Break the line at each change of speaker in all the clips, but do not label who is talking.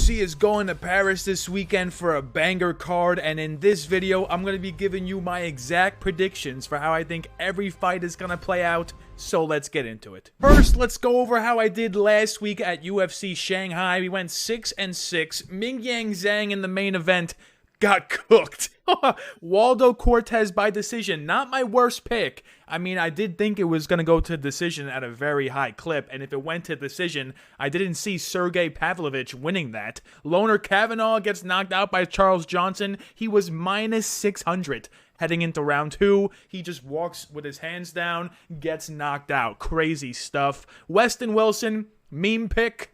UFC is going to Paris this weekend for a banger card, and in this video, I'm going to be giving you my exact predictions for how I think every fight is going to play out, so let's get into it. First, let's go over how I did last week at UFC Shanghai. We went 6-6. Ming Yang Zhang in the main event got cooked. Waldo Cortez by decision. Not my worst pick. I mean, I did think it was going to go to decision at a very high clip, and if it went to decision, I didn't see Sergey Pavlovich winning that. Loner Kavanaugh gets knocked out by Charles Johnson. He was minus 600 heading into round 2. He just walks with his hands down, gets knocked out. Crazy stuff. Weston Wilson, meme pick.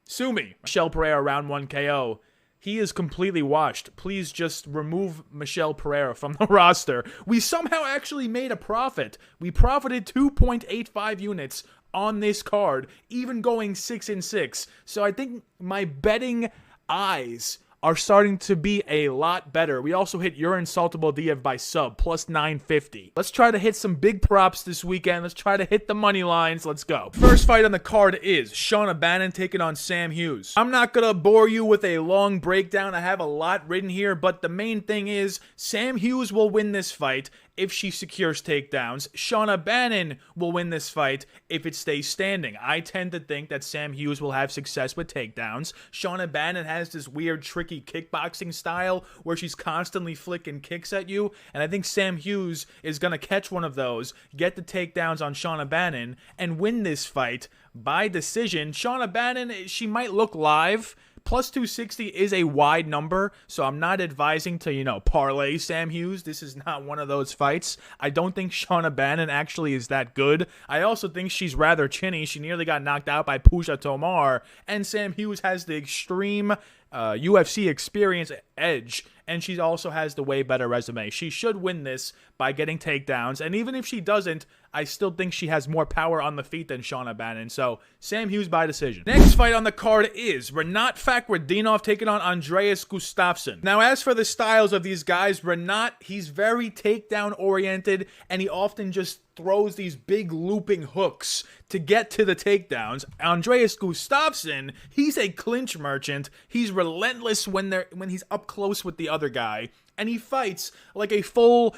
Sue me. Michel Pereira round 1 KO. He is completely washed. Please just remove Michel Pereira from the roster. We somehow actually made a profit. We profited 2.85 units on this card, even going 6-6. So I think my betting eyes are starting to be a lot better. We also hit Urine Saltable Diev by sub, plus 950. Let's try to hit some big props this weekend. Let's try to hit the money lines. Let's go. First fight on the card is Shauna Bannon taking on Sam Hughes. I'm not gonna bore you with a long breakdown. I have a lot written here, but the main thing is Sam Hughes will win this fight if she secures takedowns. Shauna Bannon will win this fight if it stays standing. I tend to think that Sam Hughes will have success with takedowns. Shauna Bannon has this weird, tricky kickboxing style where she's constantly flicking kicks at you, and I think Sam Hughes is going to catch one of those, get the takedowns on Shauna Bannon, and win this fight by decision. Shauna Bannon, she might look live. Plus 260 is a wide number, so I'm not advising to, parlay Sam Hughes. This is not one of those fights. I don't think Shauna Bannon actually is that good. I also think she's rather chinny. She nearly got knocked out by Pooja Tomar, and Sam Hughes has the extreme UFC experience edge, and she also has the way better resume. She should win this by getting takedowns, and even if she doesn't, I still think she has more power on the feet than Shauna Bannon, so Sam Hughes by decision. Next fight on the card is Rinat Fakhretdinov taking on Andreas Gustafsson. Now, as for the styles of these guys, Rinat, he's very takedown-oriented, and he often just throws these big looping hooks to get to the takedowns. Andreas Gustafsson, he's a clinch merchant. He's relentless when he's up close with the other guy, and he fights like a full,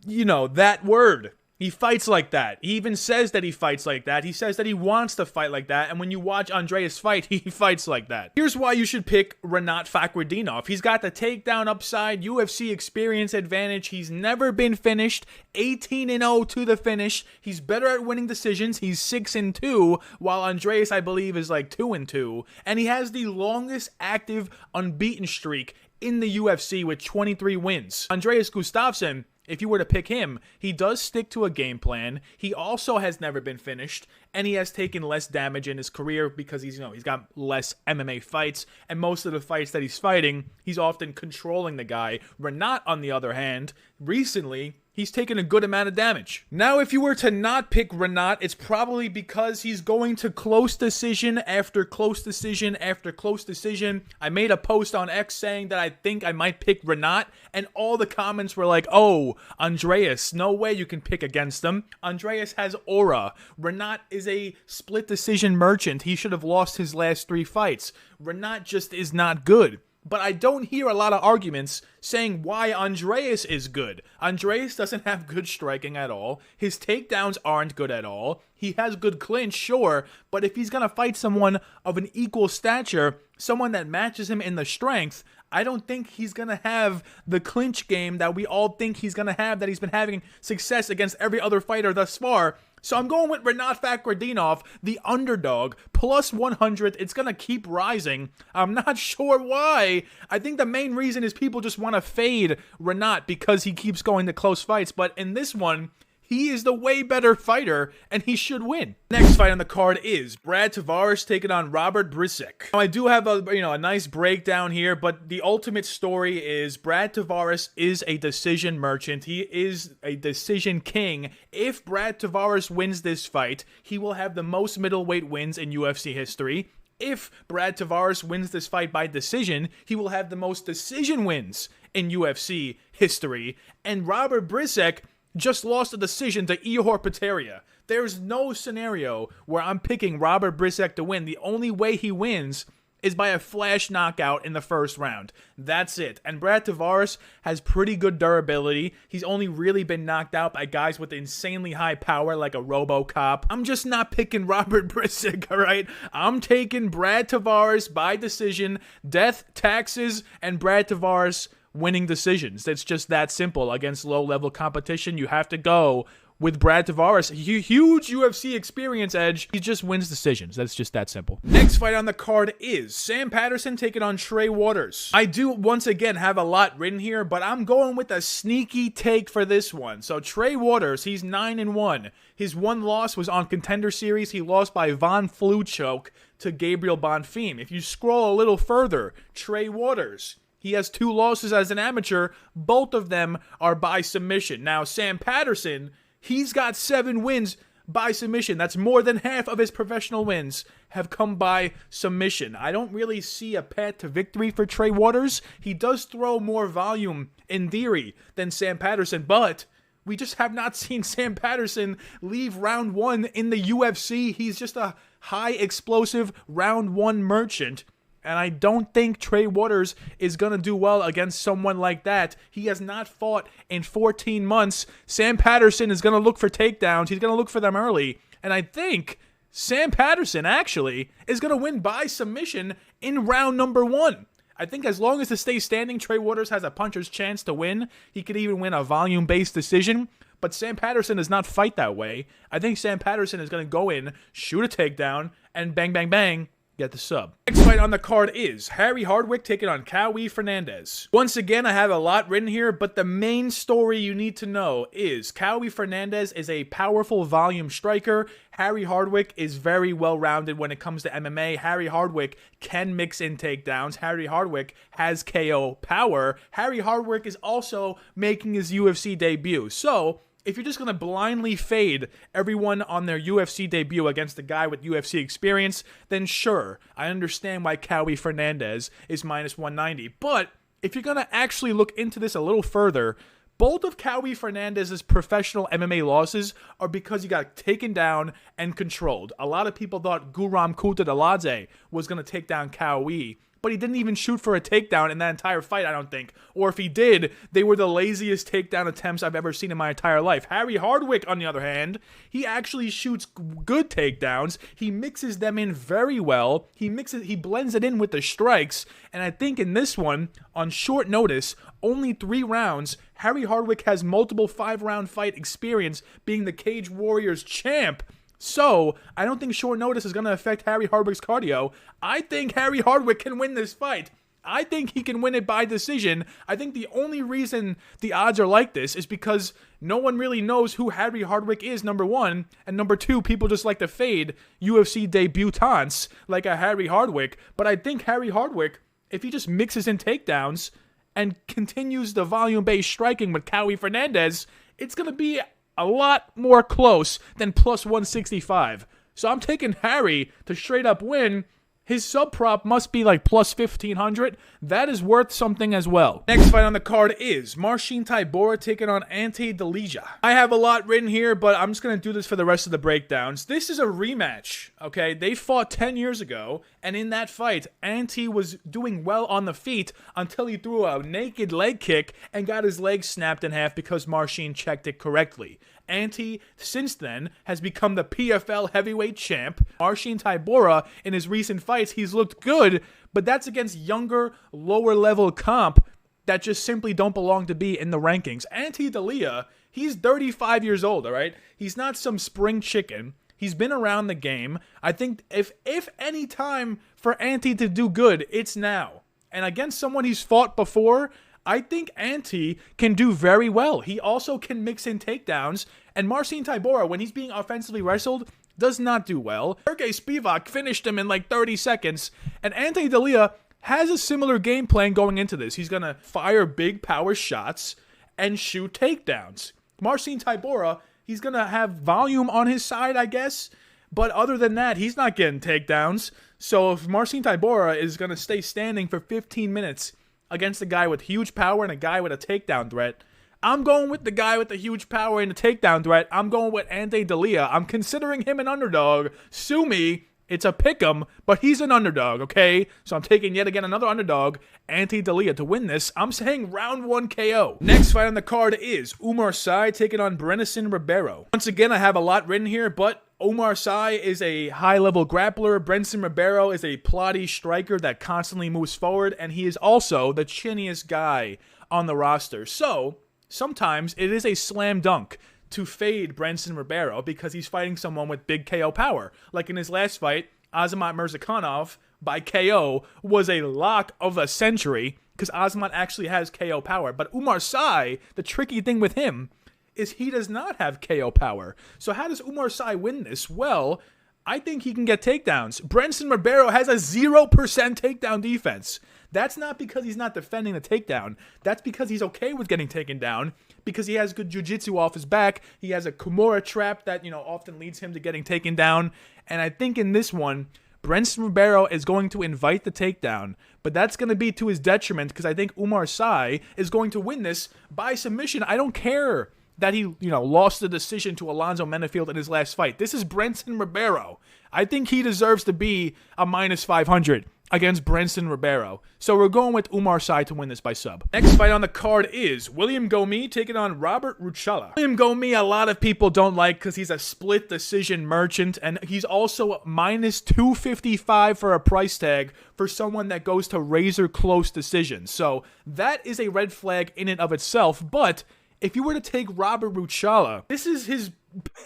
that word. He fights like that. He even says that he fights like that. He says that he wants to fight like that. And when you watch Andreas fight, he fights like that. Here's why you should pick Rinat Fakhretdinov. He's got the takedown upside, UFC experience advantage. He's never been finished. 18-0 to the finish. He's better at winning decisions. He's 6-2, while Andreas, I believe, is like 2-2. And he has the longest active unbeaten streak in the UFC with 23 wins. Andreas Gustafsson, if you were to pick him, he does stick to a game plan. He also has never been finished, and he has taken less damage in his career because he's got less MMA fights, and most of the fights that he's fighting, he's often controlling the guy. Rinat, on the other hand, recently, he's taken a good amount of damage. Now, if you were to not pick Rinat, it's probably because he's going to close decision after close decision after close decision. I made a post on X saying that I think I might pick Rinat, and all the comments were like, oh, Andreas, no way you can pick against him. Andreas has aura. Rinat is a split decision merchant. He should have lost his last 3 fights. Rinat just is not good. But I don't hear a lot of arguments saying why Andreas is good. Andreas doesn't have good striking at all. His takedowns aren't good at all. He has good clinch, sure, but if he's going to fight someone of an equal stature, someone that matches him in the strength, I don't think he's going to have the clinch game that we all think he's going to have, that he's been having success against every other fighter thus far. So I'm going with Rinat Fakhretdinov, the underdog, plus 100. It's going to keep rising. I'm not sure why. I think the main reason is people just want to fade Rinat because he keeps going to close fights. But in this one, he is the way better fighter, and he should win. Next fight on the card is Brad Taveras taking on Robert Bryczek. Now, I do have a nice breakdown here, but the ultimate story is Brad Taveras is a decision merchant. He is a decision king. If Brad Taveras wins this fight, he will have the most middleweight wins in UFC history. If Brad Taveras wins this fight by decision, he will have the most decision wins in UFC history. And Robert Bryczek just lost a decision to Ihor Potieria. There's no scenario where I'm picking Robert Bryczek to win. The only way he wins is by a flash knockout in the first round. That's it. And Brad Taveras has pretty good durability. He's only really been knocked out by guys with insanely high power like a RoboCop. I'm just not picking Robert Bryczek, alright? I'm taking Brad Taveras by decision, death, taxes, and Brad Taveras winning decisions. It's just that simple. Against low-level competition, you have to go with Brad Taveras. Huge UFC experience edge. He just wins decisions. That's just that simple. Next fight on the card is Sam Patterson taking on Trey Waters. I do, once again, have a lot written here, but I'm going with a sneaky take for this one. So Trey Waters, he's 9-1. His one loss was on Contender Series. He lost by Von Flue choke to Gabriel Bonfim. If you scroll a little further, Trey Waters, he has 2 losses as an amateur. Both of them are by submission. Now, Sam Patterson, he's got 7 wins by submission. That's more than half of his professional wins have come by submission. I don't really see a path to victory for Trey Waters. He does throw more volume in theory than Sam Patterson, but we just have not seen Sam Patterson leave round 1 in the UFC. He's just a high explosive round 1 merchant. And I don't think Trey Waters is going to do well against someone like that. He has not fought in 14 months. Sam Patterson is going to look for takedowns. He's going to look for them early. And I think Sam Patterson actually is going to win by submission in round number 1. I think as long as it stays standing, Trey Waters has a puncher's chance to win. He could even win a volume-based decision. But Sam Patterson does not fight that way. I think Sam Patterson is going to go in, shoot a takedown, and bang, bang, bang, get the sub. Next fight on the card is Harry Hardwick taking on Kaue Fernandes. Once again, I have a lot written here, but the main story you need to know is Kaue Fernandes is a powerful volume striker. Harry Hardwick is very well-rounded when it comes to MMA. Harry Hardwick can mix in takedowns. Harry Hardwick has KO power. Harry Hardwick is also making his UFC debut. So if you're just going to blindly fade everyone on their UFC debut against a guy with UFC experience, then sure, I understand why Kaue Fernandes is minus 190. But if you're going to actually look into this a little further, both of Kaue Fernandes' professional MMA losses are because he got taken down and controlled. A lot of people thought Guram Kutateladze was going to take down Kaue, but he didn't even shoot for a takedown in that entire fight, I don't think. Or if he did, they were the laziest takedown attempts I've ever seen in my entire life. Harry Hardwick, on the other hand, he actually shoots good takedowns. He mixes them in very well. He blends it in with the strikes. And I think in this one, on short notice, only 3 rounds, Harry Hardwick has multiple 5-round fight experience being the Cage Warriors champ. So, I don't think short notice is going to affect Harry Hardwick's cardio. I think Harry Hardwick can win this fight. I think he can win it by decision. I think the only reason the odds are like this is because no one really knows who Harry Hardwick is, number 1. And number 2, people just like to fade UFC debutants like a Harry Hardwick. But I think Harry Hardwick, if he just mixes in takedowns and continues the volume-based striking with Kaue Fernandes, it's going to be a lot more close than plus 165. So I'm taking Harry to straight up win. His sub prop must be like plus 1,500. That is worth something as well. Next fight on the card is Marcin Tybura taking on Ante Delija. I have a lot written here, but I'm just going to do this for the rest of the breakdowns. This is a rematch, okay? They fought 10 years ago, and in that fight, Ante was doing well on the feet until he threw a naked leg kick and got his leg snapped in half because Marcin checked it correctly. Ante, since then, has become the PFL heavyweight champ. Marcin Tybura, in his recent fights, he's looked good, but that's against younger, lower-level comp that just simply don't belong to be in the rankings. Ante Delija, he's 35 years old, all right? He's not some spring chicken. He's been around the game. I think if any time for Ante to do good, it's now. And against someone he's fought before, I think Ante can do very well. He also can mix in takedowns. And Marcin Tybura, when he's being offensively wrestled, does not do well. Sergey Spivak finished him in like 30 seconds. And Ante Delija has a similar game plan going into this. He's going to fire big power shots and shoot takedowns. Marcin Tybura, he's going to have volume on his side, I guess. But other than that, he's not getting takedowns. So if Marcin Tybura is going to stay standing for 15 minutes against a guy with huge power and a guy with a takedown threat, I'm going with the guy with the huge power and the takedown threat. I'm going with Ante Delija. I'm considering him an underdog. Sue me It's a pick'em, but he's an underdog, okay? So I'm taking yet again another underdog, Ante Delija, to win this. I'm saying round 1 KO. Next fight on the card is Oumar taking on Brendson Ribeiro. Once again, I have a lot written here, but Oumar is a high-level grappler. Brendson Ribeiro is a plotty striker that constantly moves forward, and he is also the chinniest guy on the roster. So sometimes it is a slam dunk to fade Brendson Ribeiro because he's fighting someone with big KO power. Like in his last fight, Azamat Murzakanov by KO was a lock of the century because Azamat actually has KO power. But Oumar, the tricky thing with him is he does not have KO power. So how does Oumar win this? Well, I think he can get takedowns. Brendson Ribeiro has a 0% takedown defense. That's not because he's not defending the takedown. That's because he's okay with getting taken down because he has good jiu-jitsu off his back. He has a Kimura trap that, often leads him to getting taken down. And I think in this one, Brendson Ribeiro is going to invite the takedown, but that's going to be to his detriment because I think Oumar is going to win this by submission. I don't care that he, lost the decision to Alonzo Menefield in his last fight. This is Brendson Ribeiro. I think he deserves to be a minus 500 against Brendson Ribeiro. So we're going with Oumar to win this by sub. Next fight on the card is William Gomis taking on Robert Ruchala. William Gomis, a lot of people don't like because he's a split decision merchant, and he's also minus 255 for a price tag for someone that goes to razor close decisions. So that is a red flag in and of itself, but if you were to take Robert Ruchala, this is his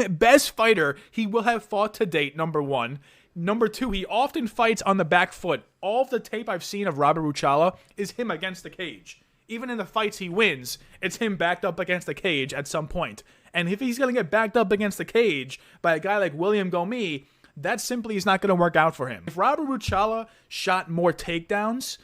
best fighter he will have fought to date, number 1. Number 2, he often fights on the back foot. All of the tape I've seen of Robert Ruchala is him against the cage. Even in the fights he wins, it's him backed up against the cage at some point. And if he's going to get backed up against the cage by a guy like William Gomis, that simply is not going to work out for him. If Robert Ruchala shot more takedowns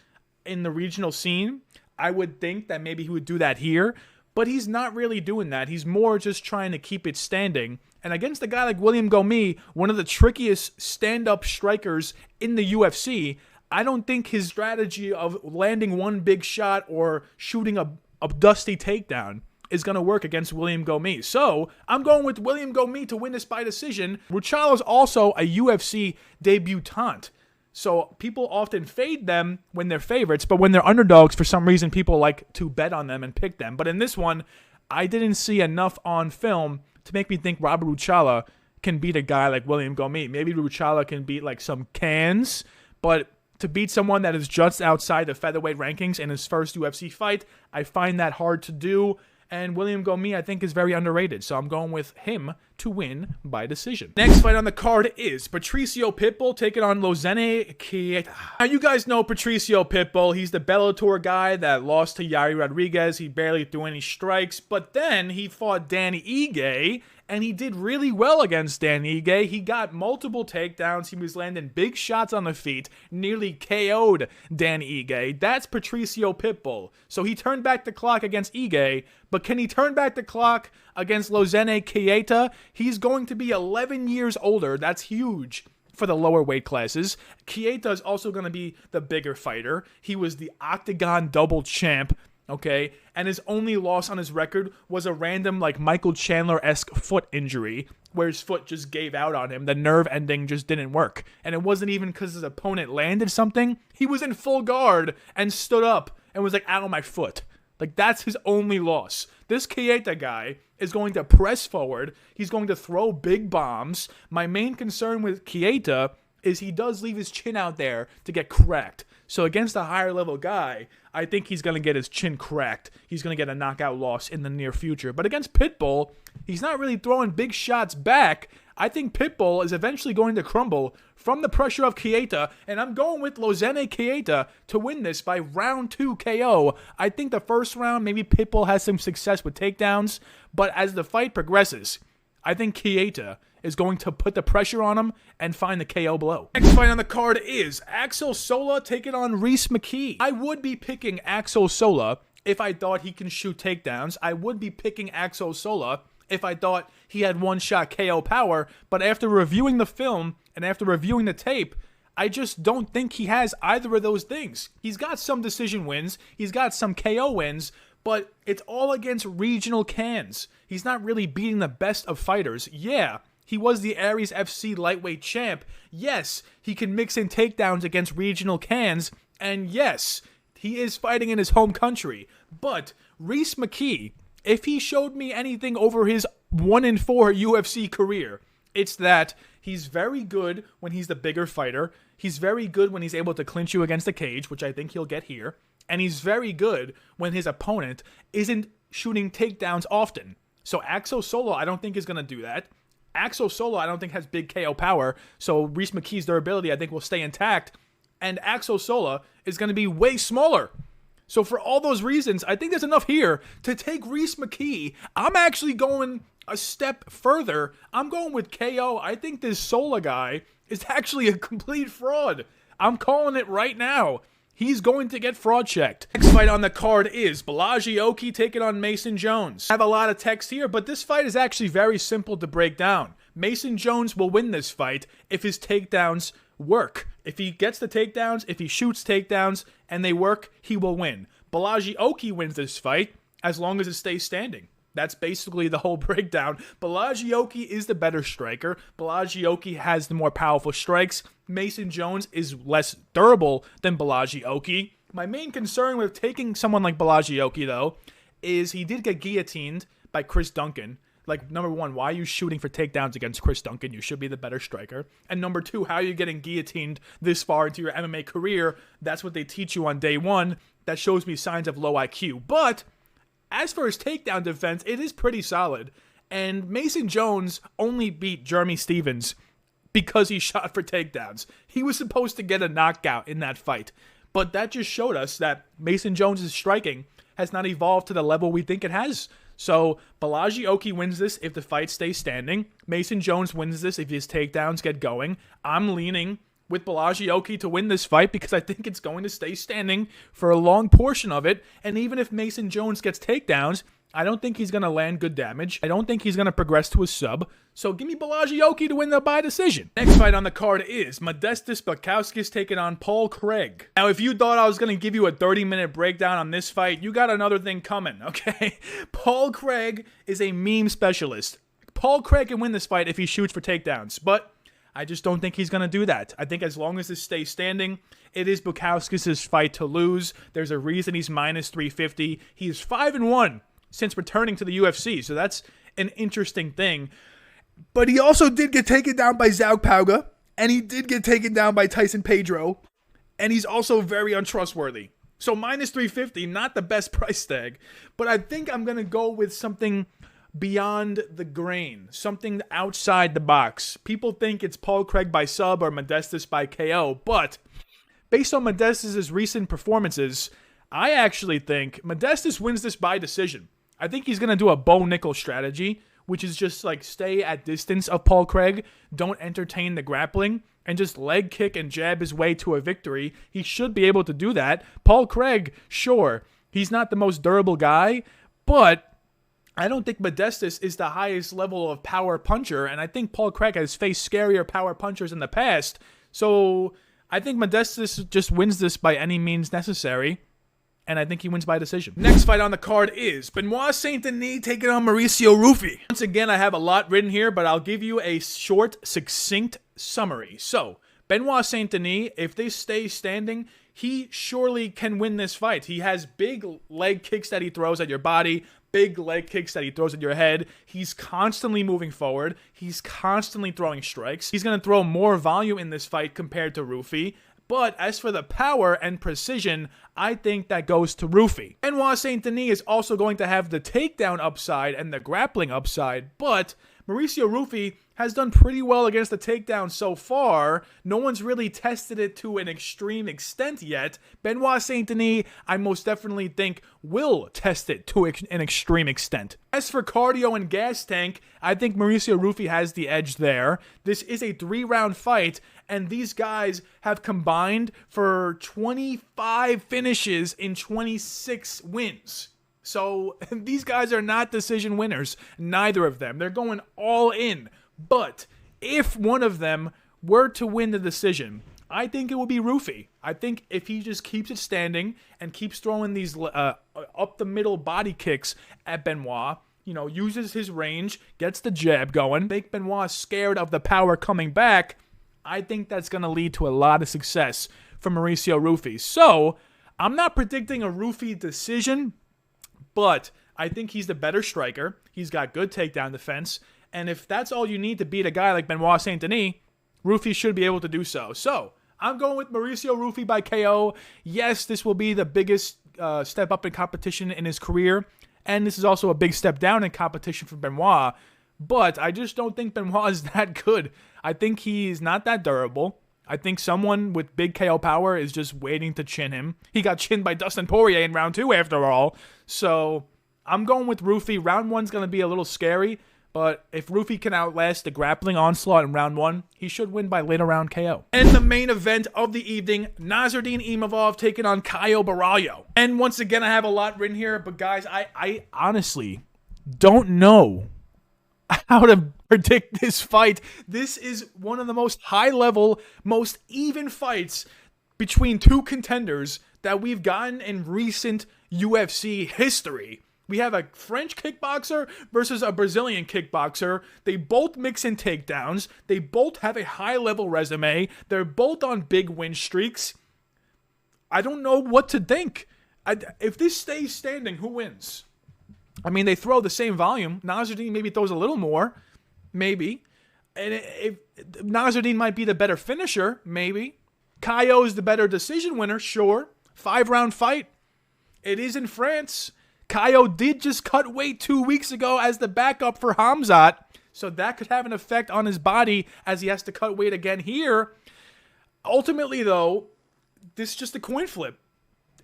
in the regional scene, I would think that maybe he would do that here. But he's not really doing that. He's more just trying to keep it standing. And against a guy like William Gomis, one of the trickiest stand-up strikers in the UFC, I don't think his strategy of landing one big shot or shooting a dusty takedown is going to work against William Gomis. So I'm going with William Gomis to win this by decision. Ruchala is also a UFC debutant. So people often fade them when they're favorites, but when they're underdogs, for some reason, people like to bet on them and pick them. But in this one, I didn't see enough on film to make me think Robert Ruchala can beat a guy like William Gomis. Maybe Ruchala can beat like some cans, but to beat someone that is just outside the featherweight rankings in his first UFC fight, I find that hard to do. And William Gomis, I think, is very underrated. So I'm going with him to win by decision. Next fight on the card is Patricio Pitbull taking on Losene Keita. Now, you guys know Patricio Pitbull. He's the Bellator guy that lost to Yair Rodriguez. He barely threw any strikes. But then he fought Dan Ige, and he did really well against Dan Ige. He got multiple takedowns. He was landing big shots on the feet, nearly KO'd Dan Ige. That's Patricio Pitbull. So he turned back the clock against Ige, but can he turn back the clock against Losene Keita? He's going to be 11 years older. That's huge for the lower weight classes. Keita is also going to be the bigger fighter. He was the Octagon double champ. Okay, and his only loss on his record was a random, like, Michael Chandler-esque foot injury where his foot just gave out on him. The nerve ending just didn't work. And it wasn't even because his opponent landed something. He was in full guard and stood up and was like, ow, my foot. Like, that's his only loss. This Keita guy is going to press forward. He's going to throw big bombs. My main concern with Keita is he does leave his chin out there to get cracked. So against a higher level guy, I think he's going to get his chin cracked. He's going to get a knockout loss in the near future. But against Pitbull, he's not really throwing big shots back. I think Pitbull is eventually going to crumble from the pressure of Keita, and I'm going with Losene Keita to win this by round 2 KO. I think the first round, maybe Pitbull has some success with takedowns, but as the fight progresses, I think Keita is going to put the pressure on him and find the KO blow. Next fight on the card is Axel Sola taking on Rhys McKee. I would be picking Axel Sola if I thought he can shoot takedowns. I would be picking Axel Sola if I thought he had one-shot KO power, but after reviewing the film and after reviewing the tape, I just don't think he has either of those things. He's got some decision wins, he's got some KO wins, but it's all against regional cans. He's not really beating the best of fighters. Yeah, He was the Aries FC lightweight champ. Yes, he can mix in takedowns against regional cans. And yes, he is fighting in his home country. But Rhys McKee, if he showed me anything over his 1-4 UFC career, it's that he's very good when he's the bigger fighter. He's very good when he's able to clinch you against the cage, which I think he'll get here. And he's very good when his opponent isn't shooting takedowns often. So Axel Solo, I don't think is going to do that. Axel Solo, I don't think has big KO power. So Rhys McKee's durability, I think, will stay intact. And Axel Solo is going to be way smaller. So for all those reasons, I think there's enough here to take Rhys McKee. I'm actually going a step further. I'm going with KO. I think this Sola guy is actually a complete fraud. I'm calling it right now. He's going to get fraud checked. Next fight on the card is Balaji Oki taking on Mason Jones. I have a lot of text here, but this fight is actually very simple to break down. Mason Jones will win this fight if his takedowns work. If he gets the takedowns, if he shoots takedowns, and they work, he will win. Balaji Oki wins this fight as long as it stays standing. That's basically the whole breakdown. Balaji Oki is the better striker. Balaji Oki has the more powerful strikes. Mason Jones is less durable than Balaji Oki. My main concern with taking someone like Balaji Oki, though, is he did get guillotined by Chris Duncan. Like, number one, why are you shooting for takedowns against Chris Duncan? You should be the better striker. And number two, how are you getting guillotined this far into your MMA career? That's what they teach you on day one. That shows me signs of low IQ. But as for his takedown defense, it is pretty solid. And Mason Jones only beat Jeremy Stevens because he shot for takedowns. He was supposed to get a knockout in that fight. But that just showed us that Mason Jones' striking has not evolved to the level we think it has. So Balaji Oki wins this if the fight stays standing. Mason Jones wins this if his takedowns get going. I'm leaning with Balaji Oki to win this fight because I think it's going to stay standing for a long portion of it. And even if Mason Jones gets takedowns, I don't think he's going to land good damage. I don't think he's going to progress to a sub. So give me Balaji Oki to win the by decision. Next fight on the card is Modestas Bukauskas taking on Paul Craig. Now, if you thought I was going to give you a 30-minute breakdown on this fight, you got another thing coming, okay? Paul Craig is a meme specialist. Paul Craig can win this fight if he shoots for takedowns, but I just don't think he's going to do that. I think as long as this stays standing, it is Bukauskas' fight to lose. There's a reason he's minus 350. He is 5-1 since returning to the UFC, so that's an interesting thing. But he also did get taken down by Zhao Pauga, and he did get taken down by Tyson Pedro, and he's also very untrustworthy. So minus 350, not the best price tag, but I think I'm going to go with something beyond the grain, something outside the box. People think it's Paul Craig by sub or Modestas by KO, but based on Modestas' recent performances, I actually think Modestas wins this by decision. I think he's going to do a bow nickel strategy, which is just like stay at distance of Paul Craig, don't entertain the grappling, and just leg kick and jab his way to a victory. He should be able to do that. Paul Craig, sure, he's not the most durable guy, but I don't think Modestas is the highest level of power puncher, and I think Paul Craig has faced scarier power punchers in the past. So I think Modestas just wins this by any means necessary, and I think he wins by decision. Next fight on the card is Benoit Saint Denis taking on Mauricio Ruffy. Once again, I have a lot written here, but I'll give you a short, succinct summary. So, Benoit Saint Denis, if they stay standing, he surely can win this fight. He has big leg kicks that he throws at your body, big leg kicks that he throws at your head. He's constantly moving forward. He's constantly throwing strikes. He's going to throw more volume in this fight compared to Ruffy. But as for the power and precision, I think that goes to Ruffy. Benoit Saint Denis is also going to have the takedown upside and the grappling upside, but Mauricio Ruffy has done pretty well against the takedown so far. No one's really tested it to an extreme extent yet. Benoit Saint Denis, I most definitely think, will test it to an extreme extent. As for cardio and gas tank, I think Mauricio Ruffy has the edge there. This is a 3-round fight, and these guys have combined for 25 finishes in 26 wins. So these guys are not decision winners, neither of them. They're going all in. But if one of them were to win the decision, I think it would be Ruffy. I think if he just keeps it standing and keeps throwing these up the middle body kicks at Benoit, uses his range, gets the jab going, make Benoit scared of the power coming back, I think that's going to lead to a lot of success for Mauricio Ruffy. So, I'm not predicting a Ruffy decision, but I think he's the better striker. He's got good takedown defense. And if that's all you need to beat a guy like Benoit Saint Denis, Ruffy should be able to do so. So, I'm going with Mauricio Ruffy by KO. Yes, this will be the biggest step up in competition in his career. And this is also a big step down in competition for Benoit. But I just don't think Benoit is that good. I think he's not that durable. I think someone with big KO power is just waiting to chin him. He got chinned by Dustin Poirier in round 2 after all. So I'm going with Ruffy. Round 1's going to be a little scary. But if Ruffy can outlast the grappling onslaught in round 1, he should win by later round KO. And the main event of the evening, Nasruddin Imavov taking on Caio Borralho. And once again, I have a lot written here, but guys, I honestly don't know how to predict this fight. This is one of the most high-level, most even fights between two contenders that we've gotten in recent UFC history. We have a French kickboxer versus a Brazilian kickboxer. They both mix in takedowns. They both have a high-level resume. They're both on big win streaks. I don't know what to think. If this stays standing, who wins? I mean, they throw the same volume. Nasruddin maybe throws a little more. Maybe. And if Nasruddin might be the better finisher. Maybe. Caio is the better decision winner. Sure. 5-round fight. It is in France. Caio did just cut weight 2 weeks ago as the backup for Khamzat, so that could have an effect on his body as he has to cut weight again here. Ultimately, though, this is just a coin flip.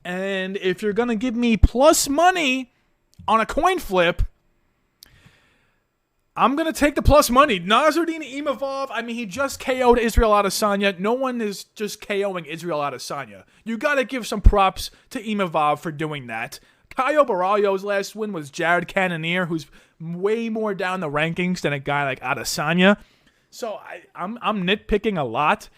And if you're going to give me plus money on a coin flip, I'm going to take the plus money. Nasruddin Imavov, I mean, he just KO'd Israel Adesanya. No one is just KOing Israel Adesanya. You got to give some props to Imavov for doing that. Caio Borralho's last win was Jared Cannonier, who's way more down the rankings than a guy like Adesanya. So I'm nitpicking a lot,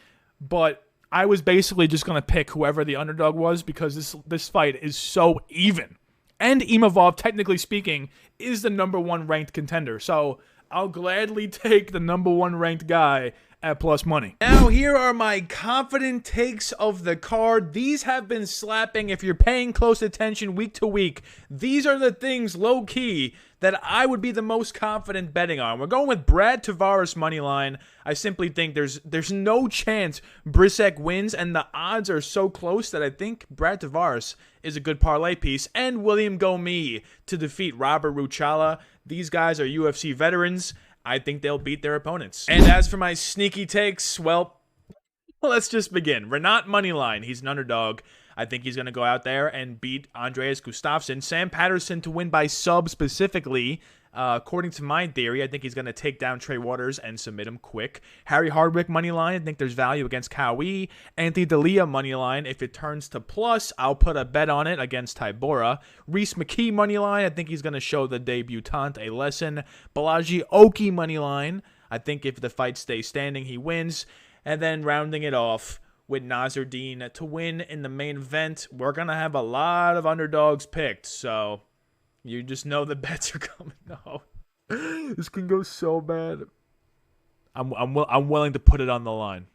but I was basically just going to pick whoever the underdog was because this fight is so even. And Imavov, technically speaking, is the number 1 ranked contender. So I'll gladly take the number 1 ranked guy at plus money. Now, here are my confident takes of the card. These have been slapping. If you're paying close attention week to week, these are the things, low-key, that I would be the most confident betting on. We're going with Brad Taveras money line. I simply think there's no chance Bryczek wins, and the odds are so close that I think Brad Taveras is a good parlay piece. And William Gomis to defeat Robert Ruchala. These guys are UFC veterans. I think they'll beat their opponents. And as for my sneaky takes, well, let's just begin. Rinat moneyline. He's an underdog. I think he's going to go out there and beat Andreas Gustafsson. Sam Patterson to win by sub specifically. According to my theory, I think he's going to take down Trey Waters and submit him quick. Harry Hardwick moneyline. I think there's value against Kaue. Ante Delija moneyline. If it turns to plus, I'll put a bet on it against Tybura. Reese McKee moneyline. I think he's going to show the debutant a lesson. Balaji Oki moneyline. I think if the fight stays standing, he wins. And then rounding it off with Nasruddin to win in the main event. We're going to have a lot of underdogs picked, so you just know the bets are coming. No, this can go so bad. I'm willing to put it on the line.